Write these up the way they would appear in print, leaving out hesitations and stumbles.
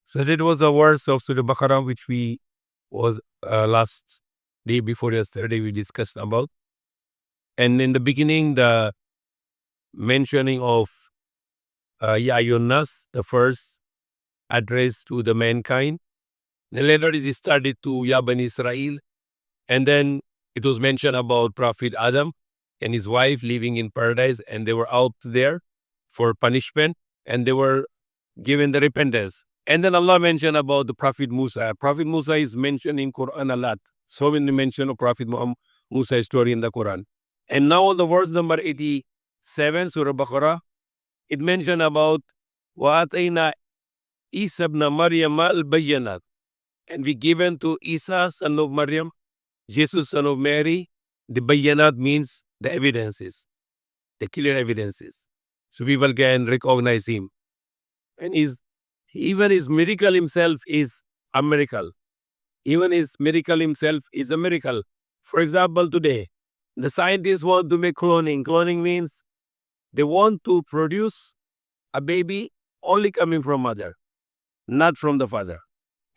So that was the verse of Surah Al-Baqarah, which we was last day before yesterday we discussed about. And in the beginning, the mentioning of Ya Ayyuhan Nas, the first address to the mankind. And later it started to Ya Bani Israel. And then it was mentioned about Prophet Adam and his wife living in paradise, and they were out there for punishment, and they were given the repentance. And then Allah mentioned about the Prophet Musa. Prophet Musa is mentioned in Quran a lot. So many mention of Prophet Musa's story in the Quran. And now the verse number 87, Surah Al-Baqarah, it mentioned about وَآتَيْنَا Issa Ibn Maryam al-Bayyanat. And we given to Isa, son of Maryam, Jesus, son of Mary, the Bayyanat means the evidences, the clear evidences. So people can recognize him. And even his miracle himself is a miracle. Even his miracle himself is a miracle. For example, today, the scientists want to make cloning. Cloning means they want to produce a baby only coming from mother, not from the father.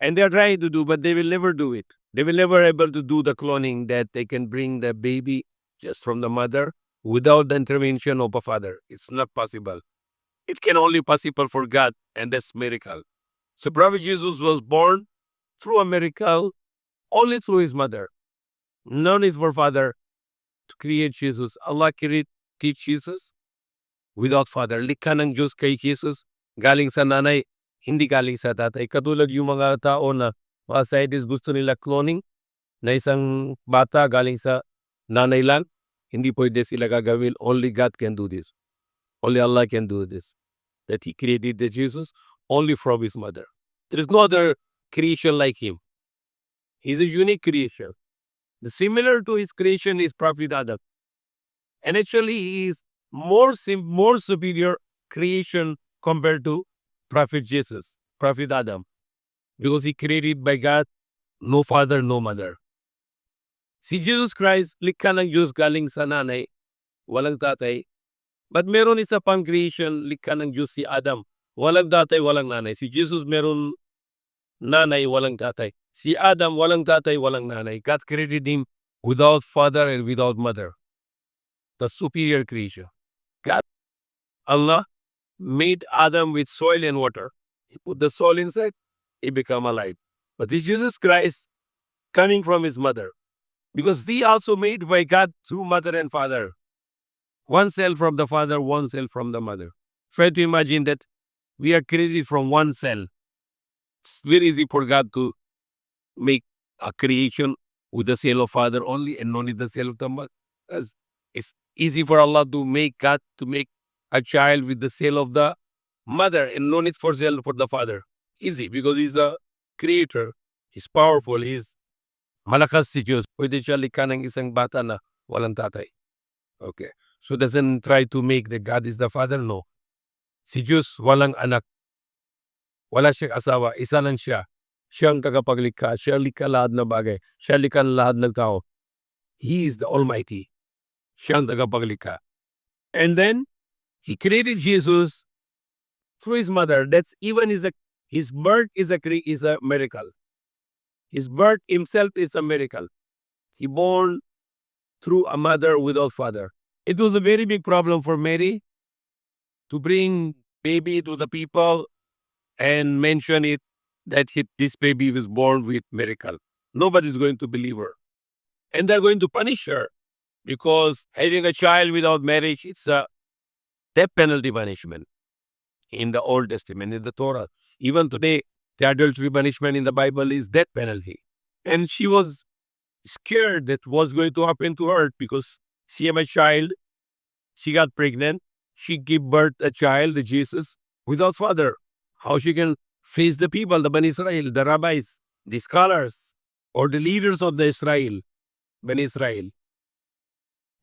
And they are trying to do, but they will never do it. They will never able to do the cloning that they can bring the baby just from the mother without the intervention of a father. It's not possible. It can only possible for God, and that's miracle. So Prophet Jesus was born through a miracle only through his mother. No need for father to create Jesus. Allah created Jesus without father. Likha ng Diyos kay Jesus galing sa nanay, hindi galing sa tatay. Katulad yung mga tao na mga scientists gusto nila cloning na isang bata galing sa nanay lang, hindi pwede sila gagawin. Only God can do this. Only Allah can do this. That he created the Jesus only from his mother. There is no other creation like him. He's a unique creation. The similar to his creation is Prophet Adam. And actually he is more superior creation compared to Prophet Jesus, Prophet Adam. Because he created by God, no father, no mother. Si Jesus Christ, likha ng Diyos galing sa nanay, walang tatay. But meron isa pang creation, likha ng Diyos si Adam. Walang tatay, walang nanay. Si Jesus meron nanay, walang tatay. Si Adam, walang tatay, walang nanay. God created him without father and without mother. The superior creation. God, Allah, made Adam with soil and water. He put the soul inside, he became alive. But this Jesus Christ coming from his mother. Because he also made by God through mother and father. One cell from the father, one cell from the mother. Try to imagine that we are created from one cell. It's very easy for God to make a creation with the cell of father only and not the cell of the mother. It's easy for Allah to make God to make a child with the cell of the mother and no need for cell for the father. Easy because he's the creator. He's powerful. He's malakas si Diyos. Pwede siya likha ng isang bata na walang tatay. Okay. So doesn't try to make the God is the father, no. Si Diyos walang anak. Wala siyang asawa. Isa lang siya. Siya ang tagapaglikha. Siya likha lahat ng bagay. Siya likha lahat ng tao. He is the Almighty. Siya ang tagapaglikha. And then, he created Jesus through his mother. That's even his birth is a miracle. His birth himself is a miracle. He born through a mother without father. It was a very big problem for Mary to bring baby to the people and mention it that this baby was born with miracle. Nobody's going to believe her. And they're going to punish her because having a child without marriage, it's a death penalty punishment in the Old Testament, in the Torah. Even today, the adultery punishment in the Bible is death penalty. And she was scared that what's going to happen to her because she had a child, she got pregnant, she gave birth a child, Jesus, without father. How she can face the people, the Bani Israel, the rabbis, the scholars, or the leaders of the Israel, Bani Israel.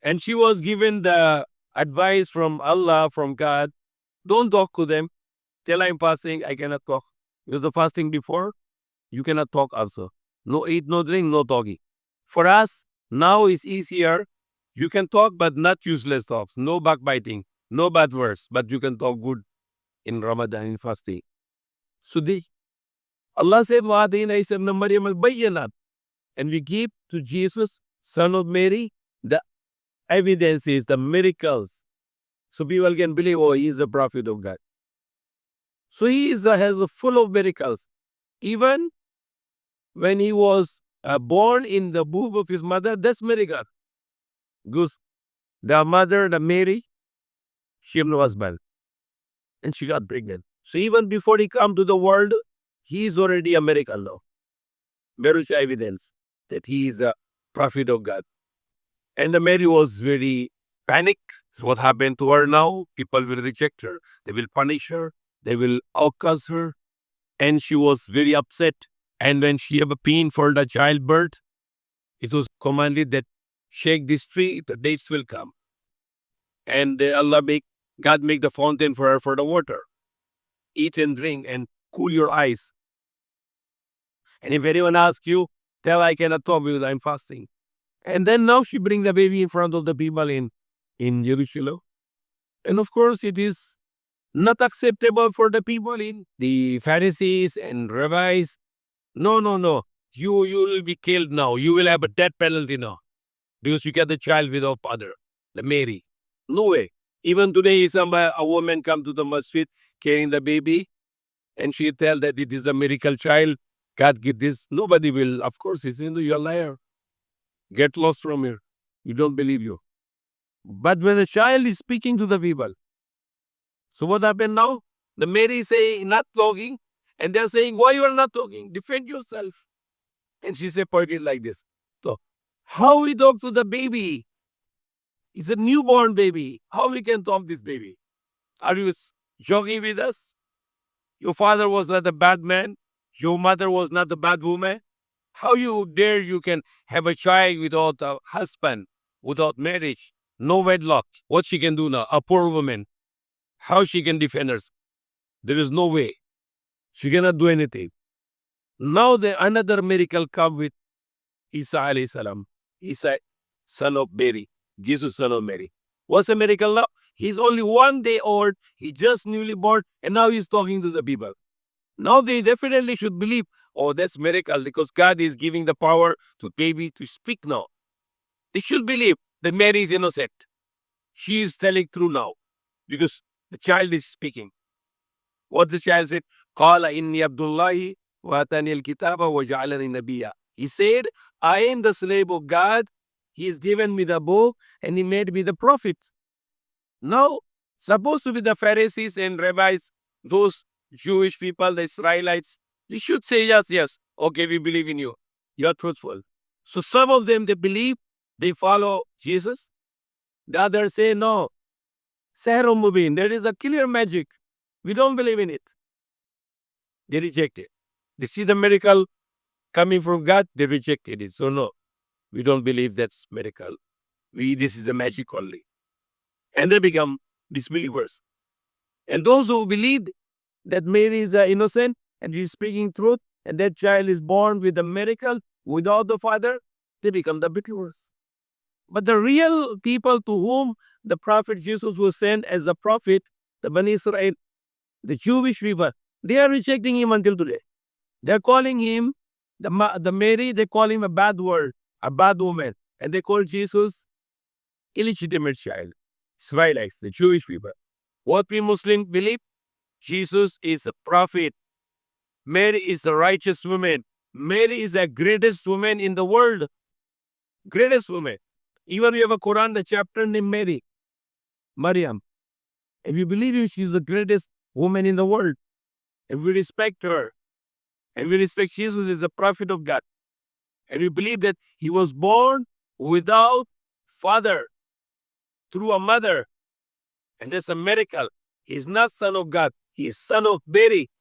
And she was given the advice from Allah, from God, don't talk to them. Till I'm fasting, I cannot talk. Because the fasting before, you cannot talk also. No eat, no drink, no talking. For us, now it's easier. You can talk, but not useless talks. No backbiting, no bad words, but you can talk good in Ramadan, in fasting. So Allah said, وَآتَيْنَا عِيسَى ابْنَ مَرْيَمَ الْبَيِّنَاتِ, and we give to Jesus, son of Mary, the evidences, the miracles. So people can believe, oh, he is the prophet of God. So he has a full of miracles. Even when he was born in the womb of his mother, that's miracle. Because the mother, the Mary, she was born and she got pregnant. So even before he come to the world, he is already a miracle now. Very evidence that he is a prophet of God. And the Mary was very panicked. What happened to her now? People will reject her. They will punish her. They will outcast her. And she was very upset. And when she have a pain for the childbirth, it was commanded that shake this tree, the dates will come. And God make the fountain for her for the water. Eat and drink and cool your eyes. And if anyone asks you, tell I cannot talk because I'm fasting. And then now she bring the baby in front of the people in Jerusalem. And of course, it is not acceptable for the people in the Pharisees and rabbis. No. You will be killed now. You will have a death penalty now. Because you get the child without father, the Mary. No way. Even today, a woman come to the masjid carrying the baby, and she tell that it is a miracle child. God give this. Nobody will. Of course, he says, you're a liar. Get lost from here. You don't believe you. But when the child is speaking to the people, so what happened now? The Mary say not talking, and they're saying, why you are not talking? Defend yourself. And she said, point it like this. So, how we talk to the baby? It's a newborn baby. How we can talk this baby? Are you joking with us? Your father was not a bad man. Your mother was not a bad woman. How you dare you can have a child without a husband, without marriage, no wedlock? What she can do now? A poor woman. How she can defend herself? There is no way. She cannot do anything. Now another miracle come with Isa alayhi salam. Isa, son of Mary. Jesus, son of Mary. What's the miracle now? He's only 1 day old. He just newly born, and now he's talking to the people. Now they definitely should believe, oh, that's miracle because God is giving the power to baby to speak now. They should believe that Mary is innocent. She is telling true now because the child is speaking. What the child said, قَالَ إِنِّي عَبْدُ اللَّهِ وَآتَانِي الْكِتَابَ وَجَعَلَنِي نَبِيًّا. He said, I am the slave of God. He has given me the book and he made me the prophet. Now, supposed to be the Pharisees and rabbis, those Jewish people, the Israelites, they should say, yes, okay, we believe in you. You are truthful. So some of them, they believe, they follow Jesus. The others say, no, Sahru Mubin, there is a clear magic. We don't believe in it. They reject it. They see the miracle coming from God, they rejected it. So no, we don't believe that's miracle. This is a magic only. And they become disbelievers. And those who believe that Mary is innocent and she is speaking truth and that child is born with a miracle without the father, they become the believers. But the real people to whom the prophet Jesus was sent as a prophet, the Bani Israel, the Jewish people, they are rejecting him until today. They are calling him, the Mary, they call him a bad word, a bad woman. And they call Jesus illegitimate child. Israelites, the Jewish people. What we Muslims believe? Jesus is a prophet. Mary is a righteous woman. Mary is the greatest woman in the world. Greatest woman. Even we have a Quran, the chapter named Mary, Maryam. If you believe him, she is the greatest woman in the world. If we respect her, and we respect Jesus as the prophet of God, and we believe that he was born without father, through a mother, and that's a miracle. He is not son of God. He is son of Mary.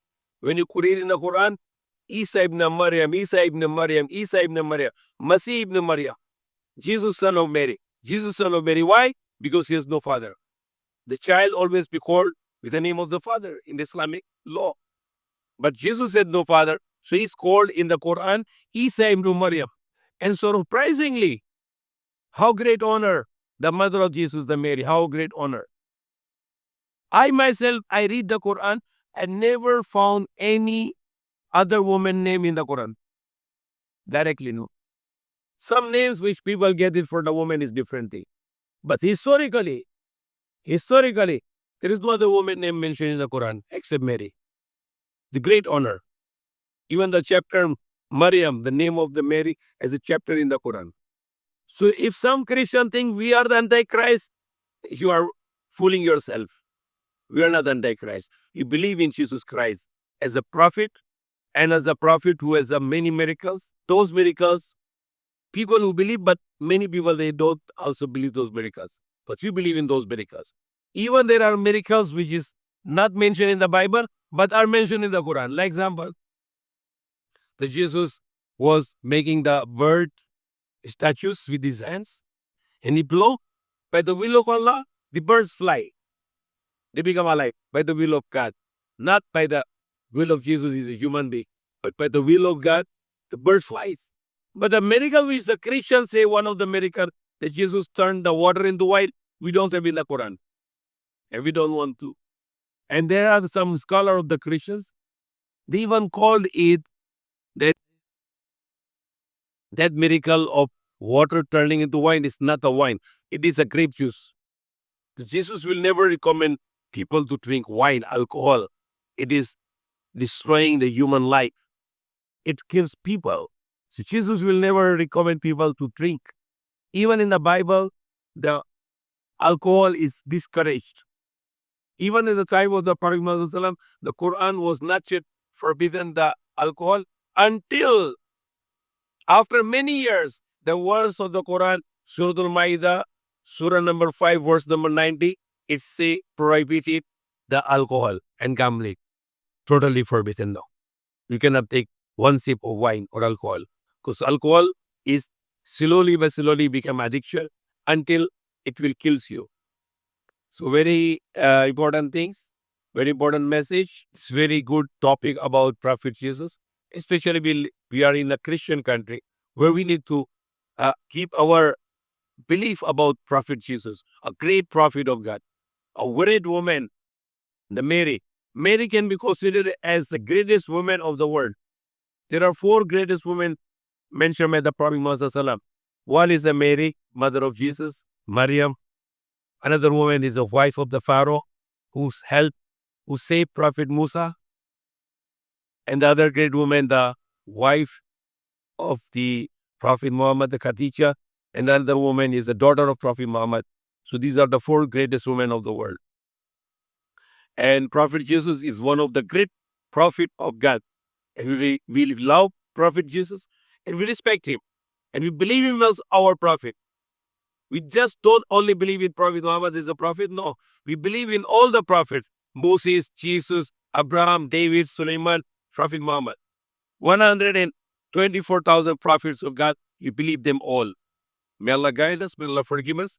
When you read in the Quran, Issa Ibn Maryam, Issa Ibn Maryam, Issa Ibn Maryam, Masih Ibn Maryam, Jesus son of Mary. Jesus son of Mary. Why? Because he has no father. The child always be called with the name of the father in the Islamic law. But Jesus had no father, so he's called in the Quran Issa Ibn Maryam. And surprisingly, how great honor, the mother of Jesus, the Mary, how great honor. I myself, I read the Quran and never found any other woman name in the Quran? Directly, no. Some names which people get it for the woman is different thing. But historically, there is no other woman name mentioned in the Quran except Mary. The great honor. Even the chapter Maryam, the name of the Mary, as a chapter in the Quran. So if some Christian think we are the Antichrist, you are fooling yourself. We are not Antichrist. You believe in Jesus Christ as a prophet, and as a prophet who has many miracles. Those miracles, people who believe, but many people, they don't also believe those miracles. But you believe in those miracles. Even there are miracles which is not mentioned in the Bible, but are mentioned in the Quran. Like example, that Jesus was making the bird statues with his hands, and he blow. By the will of Allah, the birds fly. They become alive by the will of God. Not by the will of Jesus, is a human being, but by the will of God, the bird flies. But the miracle which the Christians say, one of the miracles that Jesus turned the water into wine, we don't have in the Quran. And we don't want to. And there are some scholars of the Christians, they even called it that miracle of water turning into wine is not a wine. It is a grape juice. Jesus will never recommend people to drink wine, alcohol. It is destroying the human life. It kills people. So Jesus will never recommend people to drink. Even in the Bible, the alcohol is discouraged. Even in the time of the Prophet Muhammad, the Quran was not yet forbidden the alcohol until after many years, the words of the Quran, Surah Al-Ma'idah, Surah number 5, verse number 90, it say prohibited the alcohol and gambling. Totally forbidden now. You cannot take one sip of wine or alcohol, because alcohol is slowly but slowly become addiction until it will kills you. So very important things, very important message. It's very good topic about Prophet Jesus. Especially we are in a Christian country where we need to keep our belief about Prophet Jesus, a great prophet of God, a great woman, the Mary. Mary can be considered as the greatest woman of the world. There are 4 greatest women mentioned by the Prophet Muhammad. One is the Mary, mother of Jesus, Maryam. Another woman is the wife of the Pharaoh, who saved Prophet Musa. And the other great woman, the wife of the Prophet Muhammad, the Khadija. And another woman is the daughter of Prophet Muhammad. So these are the 4 greatest women of the world. And Prophet Jesus is one of the great prophet of God. And we love Prophet Jesus, and we respect him. And we believe him as our prophet. We just don't only believe in Prophet Muhammad as a prophet. No, we believe in all the prophets. Moses, Jesus, Abraham, David, Sulaiman, Prophet Muhammad. 124,000 prophets of God, we believe them all. May Allah guide us, may Allah forgive us.